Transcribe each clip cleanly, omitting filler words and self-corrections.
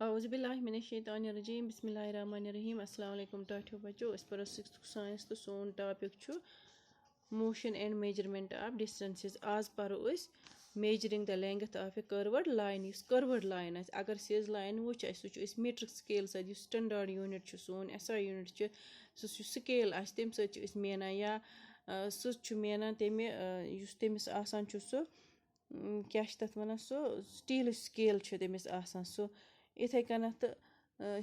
औज़ुबिल्लाहिमिनश्शैतानिर्रजीम बिस्मिल्लाहिर्रहमानिर्रहीम अस्सलाम वालेकुम टाठियो बच्चों इस पर 6th साइंस तो सोन टॉपिक छु motion and measurement of distances आज परो measuring the length of A curved line इस कर्व्ड लाइन अगर सीज लाइन वुच सह मीटर स्केल सत स्टैंडर्ड यूनिट सोन एसआई यूनिट सह स्केल तम सत मेना या सह मेना तमे तमिस आसान सह क्या तथ वन सह स्टील स्केल तमिस आसान सह इथे कनथ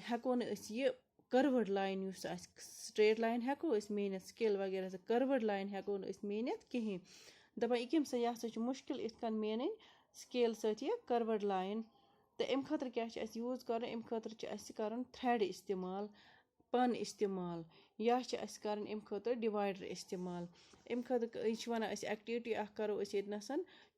हेको यह कर्व्ड लाइन स्ट्रेट लाइन हेको मेनित स्केल वगैरह से कर्व्ड लाइन हेको मेनित कहीं दपान यह कम यह मुश्किल इत कन मेन स्केल सत यह कर्व्ड लाइन तो अम खतर क्या यूज कर अम खतर कर थ्रेड इस्तेमाल पन इस्तेमाल या कर अम खतर डिवाइडर इस्तेमाल अम खतर यह वन एक्टिविटी करो ये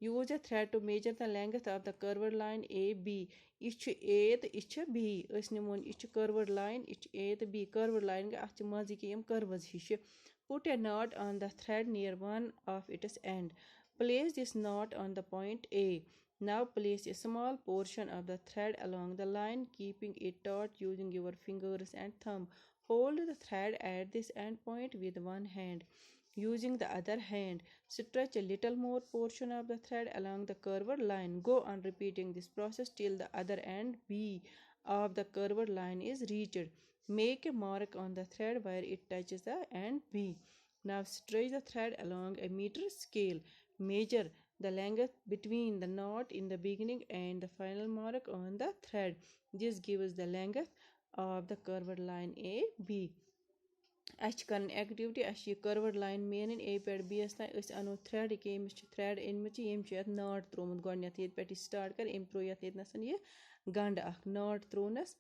use a thread to measure the length of the curved line A B यह ए तो यह बी निमो यह कर्व्ड लाइन यह ए तो बी कर्व्ड लाइन गई अत मज कि curves हिश put A not on the thread near one of its and place this knot on the point A. Now place a small portion of the thread along the line, keeping it taut using your fingers and thumb. Hold the thread at this end point with one hand. Using the other hand, stretch a little more portion of the thread along the curved line. Go on repeating this process till the other end B of the curved line is reached. Make a mark on the thread where it touches the end B. Now stretch the thread along a meter scale. Measure the length between the knot in the beginning and the final mark on the thread. This gives the length of the curved line AB. कर activity curved line main ए पे B S तान अनो thread कि यमिस thread अनमिच यम नाट त्रोमुत गोडनेथ ये पे start कर यम throw ये यह गंड नाट त्रोनस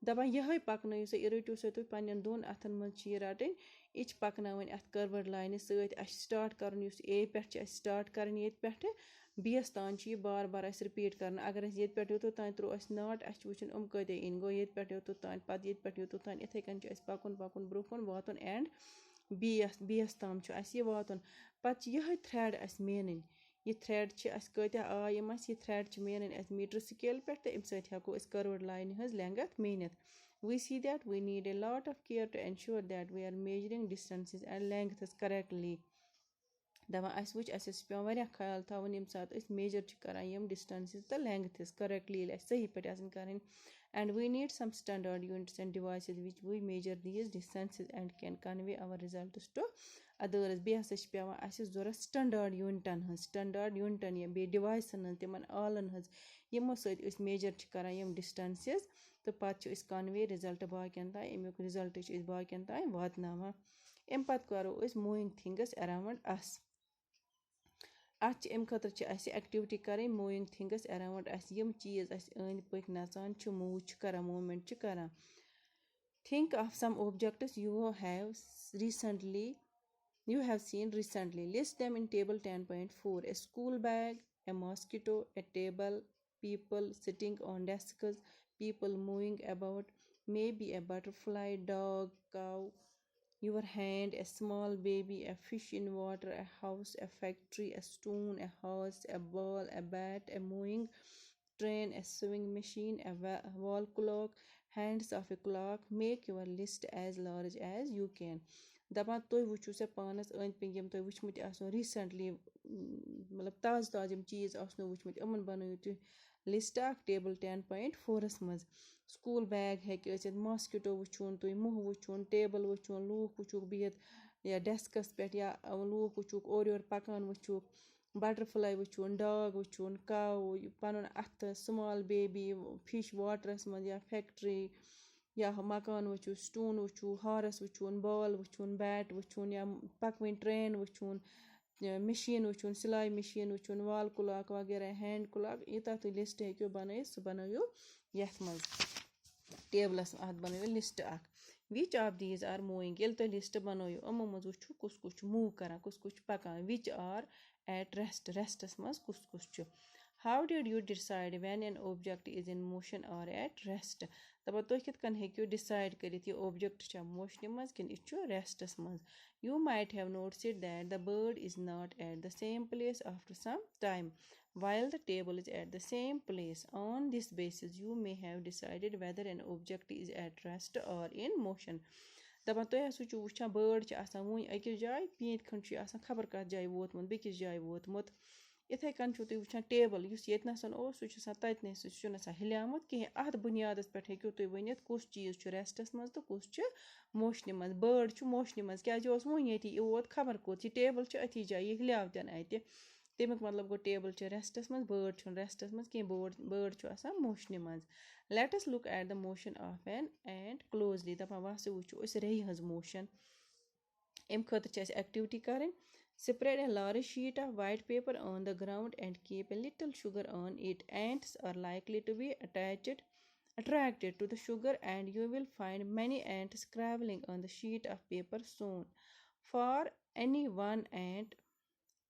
दपान यह पकन सा यह रटो सा तुम पन्न दोन अथन मज रटन यह पकन अत कर्व्ड लाइन सत स्टार्ट कर ए पे स्टार्ट कर ये पे बीस तान यह बार बार रिपीट कर अगर ये पे योत तान त्रो नाट वुचन कत इन गो ये पे योत तान पे पे योत तान इथे कन पकुन पकुन ब्रो कुन वातन एंड बीस ताम यह वातन पे यह थ्रेड मेन यह थ्रेड कत आयम यह थ्रेड मेन मीटर स्केल पे तो अम सको कर्व्ड लाइन हज length मेनित we see that we need a lot of care to ensure that we are measuring distances and lengths correctly. दपान वुच पे वारिया ख्याल थवन यम सात मेजर करान यम डिस्टेंसेस तो लेंथस करेक्टली सही पे कर and we need some standard units and devices which we measure these distances and can convey our results to others. बे हसा पे जरूरत स्टैंडर्ड यूनिटन या बे डिवाइसन तिमन आलन हज यमो सत मेजर करान यम डिस्टेंसेस तो पे कन्वे रिजल्ट बाकियन तान अमुक रिजल्ट बाकियन तान वातनावान अम पत करो मूविंग थिंग्स अराउंड अस अम खतर एक्टिविटी कर मूविंग थिंग्स अराउंड यम चीज अंद पक नचान मूव कर मूवमेंट कर think of some objects you have seen recently. List them in table 10.4. A school bag, a mosquito, a table, people sitting on desks, people moving about, maybe a butterfly, dog, cow, your hand, a small baby, a fish in water, a house, a factory, a stone, a horse, a ball, a bat, a moving train, a sewing machine, a wall clock, hands of a clock. Make your list as large as you can. दपान तुम वुचो से पानस अंद पे यम तुम वुचमुत recently मतलब ताज ताज यम चीज वुचमुत अमन बनायो तुम list table 10.4 मज स्कूल बैग हे मॉस्किटो वुचुन तुम मुह वुचुन टेबल वुचुन लूक वुचुक बिहत या डेस्कस पे या लूक वुचुक और योर पकान वुचुक बटरफ्लाई वुचुन डॉग वुचुन काउ पन अथ स्मॉल बेबी फिश वाटरस मज या फैक्ट्री या मकान वुचु स्टून वुचु हॉर्स वुचुन बॉल वुचुन बैट वुचुन या पकवन ट्रेन वुचुन मशीन वुचुन सिलाई मशीन वुचुन वाल क्लॉक वगैरह हैंड क्लॉक यूता तुम लिस्ट हेको बन सह बनायो यथ मज टेबलस अत बनायो list which of these are moving ये तुम लिस्ट बनायो अमो मज वुचु कुस मूव करान कुस पकान विच आर एट रेस्ट रेस्टस मज कुस How did you decide when an object is in motion or at rest? دَپان تُہۍ کِتھ کٔنۍ ہیٚکِو ڈِسایڈ کٔرِتھ یہِ اوبجَکٹ چھا موشنہِ منٛز کِنہٕ یہِ چھُ ریسٹَس منٛز. You might have noticed that the bird is not at the same place after some time, while the table is at the same place. On this basis, you may have decided whether an object is at rest or in motion. دَپان تُہۍ ہسا چھُو وٕچھان بٲڈ چھِ آسان وٕنۍ أکِس جایہِ پیٖنتہِ کھٔنٛڈ چھُ یہِ آسان خبر کَتھ جایہِ ووتمُت بیٚکِس جایہِ ووتمُت. یِتھَے کٔنۍ چھُو تُہۍ وٕچھان ٹیبٕل یُس ییٚتہِ نَسَن اوس سُہ چھُ آسان تَتنٕے سُہ چھُنہٕ آسان ہِلیومُت کِہیٖنۍ. اَتھ بُنیادَس پٮ۪ٹھ ہیٚکِو تُہۍ ؤنِتھ کُس چیٖز چھُ ریسٹَس منٛز تہٕ کُس چھُ موشنہِ منٛز. بٲڈ چھُ موشنہِ منٛز کیٛازِ یہِ اوس وٕنۍ ییٚتی یہِ ووت خبر کوٚت. یہِ ٹیبٕل چھُ أتھی جایہِ یہِ ہِلیو تہِ نہٕ اَتہِ. تَمیُک مطلب گوٚو ٹیبٕل چھِ ریسٹَس منٛز بٲڈ چھُنہٕ ریسٹَس منٛز کینٛہہ بٲڈ چھُ آسان موشنہِ منٛز. Let us look at the motion of an ant closely. دَپان وَسا وٕچھو أسۍ ریٚیہِ ہٕنٛز موشَن. اَمہِ خٲطرٕ چھِ اَسہِ ایکٹِوِٹی کَرٕنۍ. Spread a large sheet of white paper on the ground and keep a little sugar on it. Ants are likely to be attracted to the sugar, and you will find many ants scrabbling on the sheet of paper soon. For any one ant,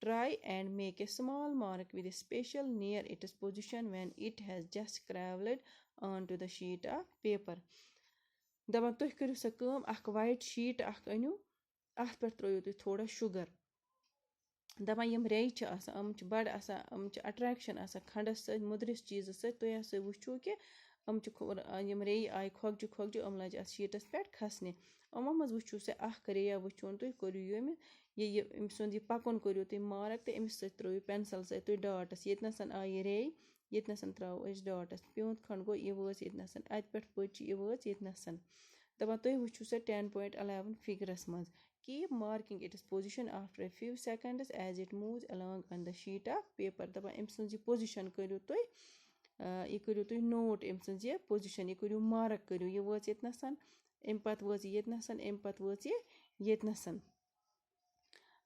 try and make a small mark with a special near its position when it has just scrabbled onto the sheet of paper. دَپان تُہۍ کٔرِو سا کٲم اَکھ white sheet اَکھ أنِو اَتھ پٮ۪ٹھ ترٲیِو تُہۍ تھوڑا شُگَر. دَپان یِم ریٚیہِ چھِ آسان یِم چھِ بَڑٕ آسان یِم چھِ اَٹرٛیکشَن آسان کھَنٛڈَس سۭتۍ مٔدرِس چیٖزَس سۭتۍ. تُہۍ ہسا وٕچھو کہِ یِم چھِ یِم ریٚیہِ آیہِ کھۄکجہِ یِم لَجہِ اَتھ شیٖٹَس پٮ۪ٹھ کھَسنہِ. یِمو منٛز وٕچھو سا اَکھ ریٚیا وٕچھون تُہۍ کٔرِو یہِ أمۍ سُنٛد یہِ پَکُن کٔرِو تُہۍ مارٕک تہٕ أمِس سۭتۍ ترٲیِو پٮ۪نسَل سۭتۍ تُہۍ ڈاٹٕس. ییٚتہِ نَسَن آیہِ یہِ ریٚیہِ ییٚتہِ نَسَن ترٛاوو أسۍ ڈاٹٕس. پیوٗنٛت کھٔنٛڈ گوٚو یہِ وٲژ ییٚتہِ نَسَن اَتہِ پٮ۪ٹھ پٔچ یہِ وٲژ ییٚتہِ نَسَن. دَپان تُہۍ وٕچھِو سا 10.11 فِگرَس منٛز. Keep marking its position after a few seconds as it moves along on the sheet of paper. دَپان أمۍ سٕنٛز یہِ پوزِشَن کٔرِو تُہۍ یہِ کٔرِو تُہۍ نوٹ أمۍ سٕنٛز یہِ پوزِشَن یہِ کٔرِو مارٕک کٔرِو یہِ وٲژ ییٚتہِ نَسَن اَمہِ پَتہٕ وٲژ یہِ ییٚتہِ نَسَن اَمہِ پَتہٕ وٲژ یہِ ییٚتہِ نَسَن.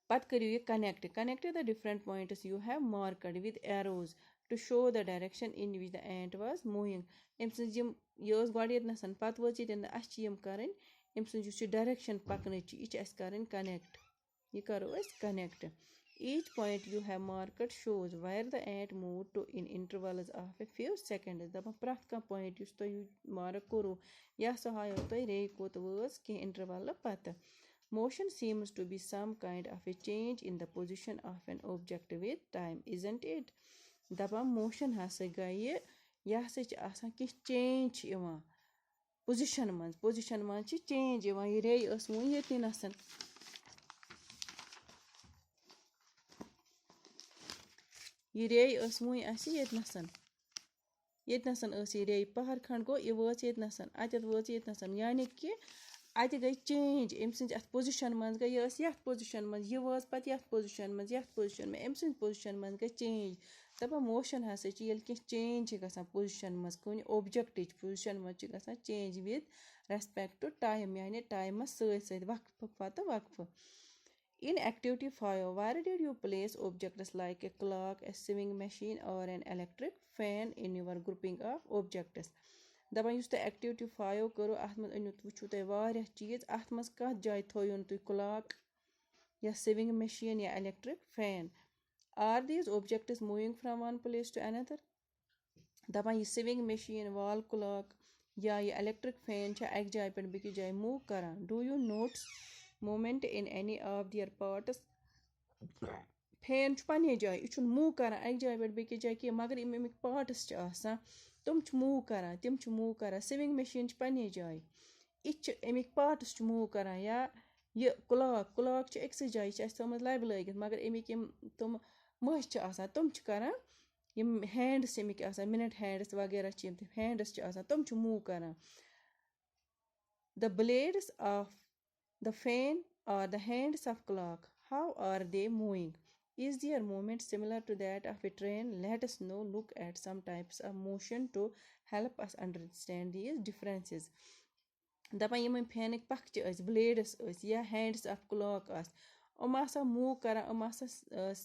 پَتہٕ کٔرِو یہِ connect the different points you have marked with arrows to show the direction in which the ant was moving. أمۍ سٕنٛز یہِ ٲس گۄڈٕ ییٚتہِ نَسَن پَتہٕ وٲژ ییٚتٮ۪ن اَسہِ چھِ یِم کَرٕنۍ أمۍ سٕنٛز یُس یہِ ڈایریکشَن پَکنٕچ چھِ یہِ چھِ اَسہِ کَرٕنۍ کَنٮ۪کٹ. یہِ کَرو أسۍ connect. Each point you have marked shows where the ant moved to in intervals of a few seconds. دَپان پرٛٮ۪تھ کانٛہہ پویِنٛٹ یُس تۄہہِ مارٕک کوٚروٕ یہِ ہسا ہایو تۄہہِ ریٚیہِ کوٚت وٲژ کینٛہہ اِنٹَروَلہٕ پَتہٕ. Motion seems to be some kind of a change in the position of an object with time, isn't it? دَپان موشَن ہسا گٔیہِ یہِ ہسا چھِ آسان کینٛہہ چینٛج چھِ یِوان پُزِشَن منٛز چھِ چینٛج یِوان. یہِ ریٚیہِ ٲس وٕنۍ ییٚتی نَسَن یہِ ریٚیہِ ٲس وٕنۍ اَسہِ ییٚتہِ نَسَن ٲس یہِ ریٚیہِ پَہر کھنٛڈ گوٚو یہِ وٲژ ییٚتہِ نَسَن اَتٮ۪تھ وٲژ ییٚتہِ نَسَن یعنی کہِ اَتہِ گٔے چینٛج أمۍ سٕنٛزِ اَتھ پوزِشَن منٛز گٔے یہِ ٲس یَتھ پوزِشَن منٛز یہِ وٲژ پَتہٕ یَتھ پوزِشَن منٛز أمۍ سٕنٛزِ پوزِشَن منٛز گٔے چینٛج. دَپان موشَن ہسا چھِ ییٚلہِ کینٛہہ چینٛج چھِ گژھان پوزِشَن منٛز کُنہِ اوبجَکٹٕچ پوزِشَن منٛز چھِ گژھان چینٛج وِد رٮ۪سپٮ۪کٹ ٹایم یعنی ٹایمَس سۭتۍ وقفہٕ پَتہٕ وقفہٕ. In activity 5, where did you place objects like a clock, a sewing machine or an electric fan in your grouping of objects? دَپان یُس تۄہہِ ایکٹِوِٹی 5 کٔرٕو اَتھ منٛز أنِو وٕچھِو تۄہہِ واریاہ چیٖز اَتھ منٛز کَتھ جایہِ تھٲیوُن تُہۍ کٕلاک یا سِوِنٛگ مِشیٖن یا electric fan. Are these objects moving from one place to another? دَپان یہِ سِوِنٛگ مِشیٖن وال کٕلاک یا یہِ الیکٹرک فین چھےٚ اَکہِ جایہِ پٮ۪ٹھ بیٚکِس جایہِ موٗو کران. Do you notice movement in any of their parts? Fan چھُ پَننہِ جایہِ یہِ چھُنہٕ موٗو کران اَکہِ جایہِ پٮ۪ٹھ بیٚکِس جایہِ کینٛہہ مگر یِم اَمِکۍ پاٹٕس چھِ آسان تِم چھِ موٗو کران سِوِنٛگ مِشیٖن چھِ پَننہِ جایہِ یہِ چھِ اَمِکۍ پاٹٕس چھِ موٗو کران. یا یہِ کٕلاک چھِ أکسٕے جایہِ یہِ چھِ اَسہِ تھٲومٕژ لَبہِ لٲگِتھ مگر اَمِکۍ یِم تِم مٔہۍ چھِ آسان تِم چھِ کران یِم ہینٛڈٕس اَمِکۍ آسان مِنَٹ ہینٛڈٕس وغیرہ چھِ یِم تِم ہینٛڈٕس چھِ آسان تِم چھِ موٗو کران. The blades of the fan are the hands of clock. How are they moving? Is their movement similar to that of a train? Let us now look at some types of motion to help us understand these differences. دَپان یِم فینٕکۍ پَکھچہِ ٲسۍ بٕلیڈٕس ٲسۍ یا ہینٛڈٕس of clock آسہٕ یِم آسان موٗو کران یِم آسان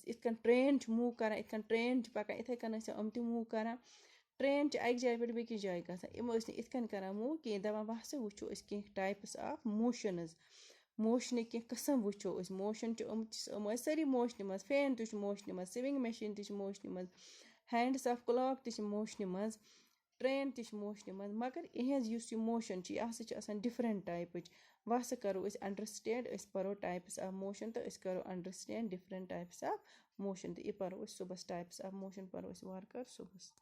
یِتھ کٔنۍ ٹرٛین چھِ موٗو کران یِتھ کٔنۍ ٹرٛین چھِ پَکان یِتھَے کٔنۍ ٲسۍ یِم تہِ موٗو کران. ٹرٛین چھِ اَکہِ جایہِ پٮ۪ٹھ بیٚکِس جایہِ گژھان یِم ٲسۍ نہٕ یِتھ کٔنۍ کران موٗو کِہیٖنۍ. دَپان وَ سا وٕچھو أسۍ کینٛہہ ٹایپٕس آف موشَنٕز موشنٕکۍ کینٛہہ قٕسٕم وٕچھو أسۍ موشَن چھِ یِم ٲسۍ سٲری موشنہِ منٛز فین تہِ چھُ موشنہِ منٛز سِوِنٛگ مِشیٖن تہِ چھِ موشنہِ منٛز ہینڈٕس آف کٕلاک تہِ چھِ موشنہِ منٛز ٹرٛین تہِ چھِ موشنہِ منٛز مگر یِہٕنٛز یُس یہِ موشَن چھِ یہِ ہسا چھِ آسان ڈِفرَنٛٹ ٹایپٕچ وۄنۍ ہسا کَرو أسۍ اَنڈَرسٕٹینٛڈ أسۍ پَرو ٹایپٕس آف موشَن تہٕ أسۍ کَرو understand different types of motion تہٕ یہِ پَرو أسۍ صُبحَس ٹایپٕس آف موشَن پَرو أسۍ وارٕ کارٕ صُبحَس